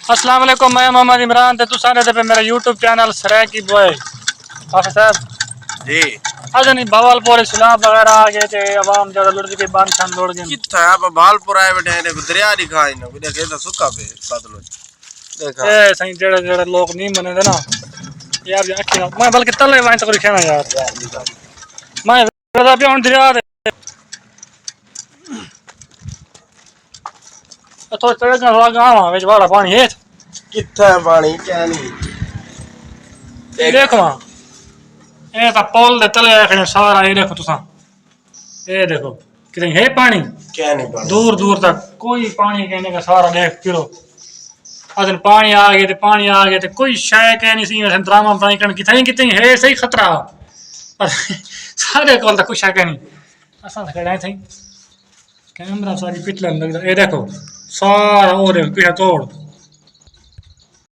अस्सलाम वालेकुम, मैं मोहम्मद इमरान ते तुसां दे पे मेरा यूट्यूब चैनल सरैकी बॉय काफी साहब जी आज नहीं भावलपुर इस्लाम वगैरह आ गए थे आवाम ज्यादा लुट के बांध छान लौट गए कितना आप भालपुर आए बैठे ने दरिया दिखाई ना देखे तो सुखा पे बदलो देखा ए सही जेड़े जेड़े लोग नहीं मने दे ना यार ये अखी ना मैं बल्कि तले वहीं तक रखना यार मैं रदा पे हुन दरिया दे तो चढ़ के गांव विच वाला पानी है कितना पानी क्या नहीं देखो ये तो पुल दे तले रखने सारा ये देखो तुसा ये देखो कितनी है पानी क्या नहीं पानी दूर दूर तक कोई पानी कहने का सारा देख फिरो अदन पानी आ गए तो पानी आ गए तो कोई शय कह नहीं सी ड्रामा बनाई कण कितनी कितनी है सही खतरा पर सारे कोल तो कुछ है नहीं असा खड़े थे कैमरा सारी पिटलन लग ये देखो सारा और पीछे तोड़